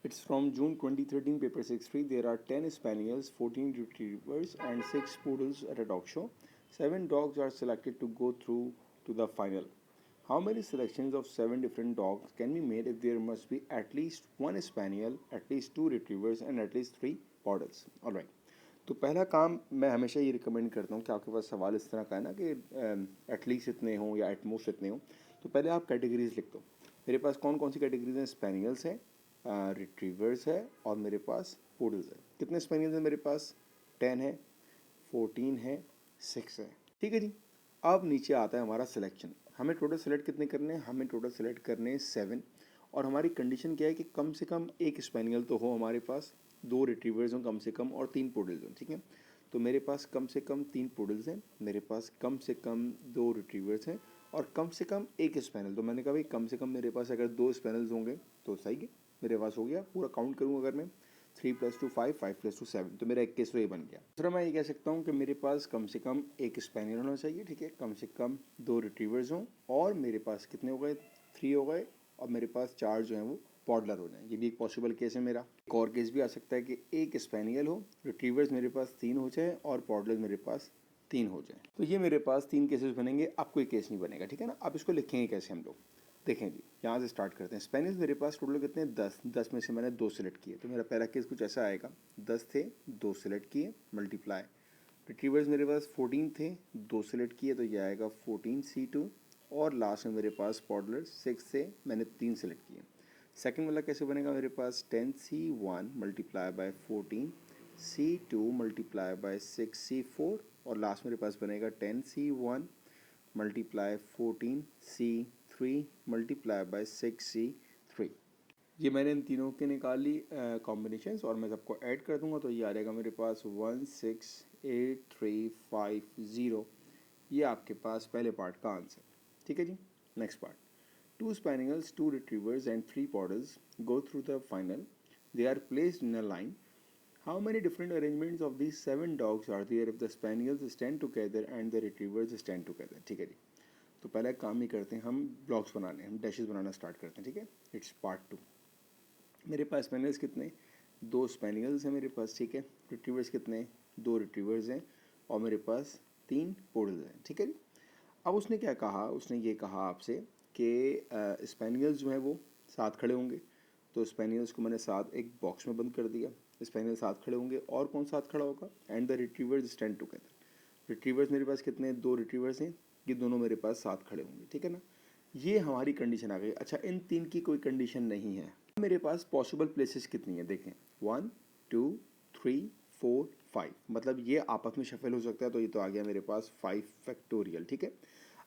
It's from June 2013, paper 6-3. There are 10 spaniels, 14 retrievers, and 6 poodles at a dog show. 7 dogs are selected to go through to the final. How many selections of 7 different dogs can be made if there must be at least 1 spaniel, at least 2 retrievers, and at least 3 poodles? Alright. तो पहला काम मैं हमेशा ये recommend करता हूँ कि आपके पास सवाल इस तरह का है ना कि एटलीस्ट इतने हों या एटमोस्ट इतने हों, तो पहले आप कैटेगरीज लिख दो। मेरे पास कौन कौन सी कैटेगरीज हैं? स्पेनियल्स है, रिट्रीवर्स है और मेरे पास पूडल्स है। कितने स्पेनियल्स हैं मेरे पास? 10 है, 14 है, 6 है। ठीक है जी। अब नीचे आता है हमारा सिलेक्शन। हमें टोटल सेलेक्ट कितने करने हैं? हमें टोटल सेलेक्ट करने हैं 7। और हमारी कंडीशन क्या है कि कम से कम 1 स्पेनियल तो हो हमारे पास, 2 रिट्रीवर्स हों कम से कम और 3 पूडल्स हों। ठीक है, तो मेरे पास कम से कम 3 पूडल्स हैं, मेरे पास कम से कम 2 रिट्रीवर्स हैं और कम से कम 1 स्पेनियल। तो मैंने कहा भाई कम से कम मेरे पास अगर 2 स्पेनियल्स होंगे तो सही है, मेरे पास हो गया। पूरा काउंट करूँ अगर मैं 3 + 2 5, 5 + 2 7, तो मेरा 21 तो ये बन गया। दूसरा मैं ये कह सकता हूँ कि मेरे पास कम से कम 1 स्पेनियल होना चाहिए। ठीक है, कम से कम 2 रिट्रीवर्स हों और मेरे पास कितने हो गए? 3 हो गए और मेरे पास 4 जो हैं वो पॉडलर हो जाए। ये भी एक पॉसिबल केस है मेरा। एक और केस भी आ सकता है कि 1 स्पेनियल हो, रिट्रीवर्स मेरे पास 3 हो जाए और पॉडलर मेरे पास 3 हो जाए। तो ये मेरे पास 3 केसेस बनेंगे, अब कोई केस नहीं बनेगा। ठीक है ना। अब इसको लिखेंगे कैसे हम लोग? देखें जी, यहाँ से स्टार्ट करते हैं। स्पेनियल्स मेरे पास टोटल कितने हैं? 10। 10 में से मैंने 2 सेलेक्ट किए, तो मेरा पहला केस कुछ ऐसा आएगा। 10 थे, 2 सेलेक्ट किए, मल्टीप्लाई। रिट्रीवर्स मेरे पास 14 थे, 2 सेलेक्ट किए, तो ये आएगा 14C2। और लास्ट में मेरे पास पॉडलर 6 से मैंने 3 सेलेक्ट किए। सेकंड वाला कैसे बनेगा? मेरे पास 10C1 multiply by 14C2 multiply by 6C4 और लास्ट मेरे पास बनेगा 10C1 multiply 14C3 multiply by 6C3। ये मैंने इन तीनों के निकाली कॉम्बिनेशंस और मैं सबको ऐड कर दूंगा, तो ये आ जाएगा मेरे पास 1683550। ये आपके पास पहले पार्ट का आंसर। ठीक है जी। Next part. 2 spaniels, 2 retrievers and 3 poodles go through the final. They are placed in a line. How many different arrangements of these 7 dogs are there if the spaniels stand together and the retrievers stand together? ठीक है जी। तो पहले काम ही करते हैं, हम blocks बनाने, हम डैशेस बनाना स्टार्ट करते हैं। ठीक है, इट्स पार्ट 2। मेरे पास स्पेनियल्स कितने? 2 स्पेनियल्स हैं मेरे पास। ठीक है, रिट्रीवर्स कितने? 2 रिट्रीवर्स हैं और मेरे पास 3 पोडल्स हैं। ठीक है जी। अब उसने क्या कहा? उसने ये कहा आपसे कि स्पेनियल्स जो हैं वो साथ खड़े होंगे, तो स्पेनियल्स को मैंने साथ एक बॉक्स में बंद कर दिया। स्पेनियल साथ खड़े होंगे और कौन साथ खड़ा होगा? And the retrievers stand together. Retrievers मेरे पास कितने? 2 रिट्रीवर्स हैं, ये दोनों मेरे पास साथ खड़े होंगे। ठीक है ना। ये हमारी कंडीशन आ गई। अच्छा, इन 3 की कोई कंडीशन नहीं है। मेरे पास पॉसिबल प्लेसेस कितनी है? देखें, 1 2 3 4 5, मतलब ये आपस में शफल हो सकता है, तो ये तो आ गया मेरे पास 5 फैक्टोरियल। ठीक है।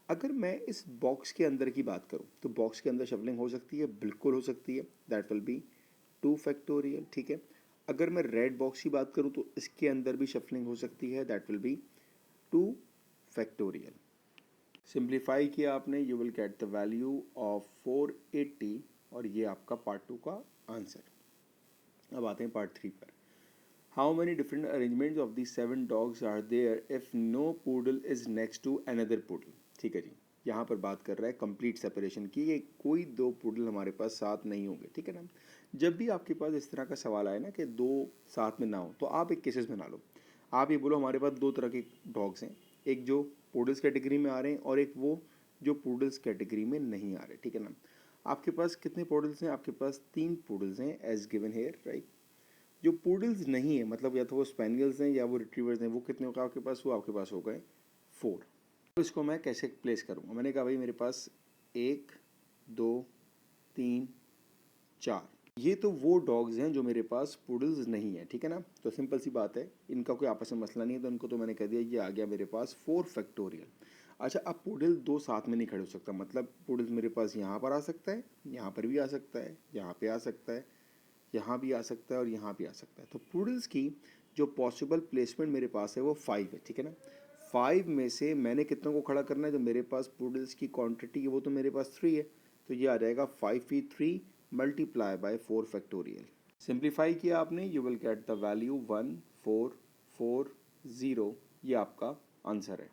अगर मैं इस बॉक्स के अंदर की बात करूं तो बॉक्स के अंदर शफलिंग हो सकती है, बिल्कुल हो सकती है। That will be 2 factorial. ठीक है। अगर मैं रेड बॉक्स की बात करूं तो इसके अंदर भी शफलिंग हो सकती है, that will be 2 factorial. Simplify किया आपने, you will get the value of 480 और ये आपका पार्ट 2 का आंसर। अब आते हैं पार्ट 3 पर। How many different arrangements of the 7 dogs are there if no poodle is next to another poodle? ठीक है जी। यहाँ पर बात कर रहा है कंप्लीट सेपरेशन की, ये कोई 2 पूडल हमारे पास साथ नहीं होंगे। ठीक है ना। जब भी आपके पास इस तरह का सवाल आए ना कि 2 साथ में ना हो, तो आप एक केसेस बना लो। आप ये बोलो हमारे पास 2 तरह के डॉग्स हैं, एक जो पूडल्स कैटेगरी में आ रहे हैं और एक वो जो पूडल्स कैटेगरी में नहीं आ रहे। ठीक है ना। आपके पास कितने पूडल्स हैं? आपके पास 3 पूडल्स हैं एज गिवन हेयर, राइट। जो पूडल्स नहीं है, मतलब या तो वो स्पेनियल्स हैं या वो रिट्रीवर्स हैं, वो कितने होगा आपके पास? वो आपके पास हो गए 4। तो इसको मैं कैसे प्लेस करूँगा? मैंने कहा भाई मेरे पास 1 2 3 4, ये तो वो डॉग्स हैं जो मेरे पास पूडल्स नहीं है। ठीक है ना। तो सिंपल सी बात है, इनका कोई आपस में मसला नहीं है, तो इनको तो मैंने कह दिया, ये आ गया मेरे पास 4 फैक्टोरियल। अच्छा, अब पूडल 2 साथ में नहीं खड़े हो सकता, मतलब पूडल्स मेरे पास यहाँ पर आ सकता है, यहाँ पर भी आ सकता है, यहाँ पे आ सकता है, यहाँ भी आ सकता है और यहाँ भी आ सकता है। तो पूडल्स की जो पॉसिबल प्लेसमेंट मेरे पास है वो 5 है। ठीक है ना। 5 में से मैंने कितनों को खड़ा करना है? जो मेरे पास पूडल्स की क्वांटिटी है वो तो मेरे पास 3 है, तो ये आ जाएगा 5×3 मल्टीप्लाई बाय 4 फैक्टोरियल। सिंप्लीफाई किया आपने, you will get the value 1440। ये आपका आंसर है।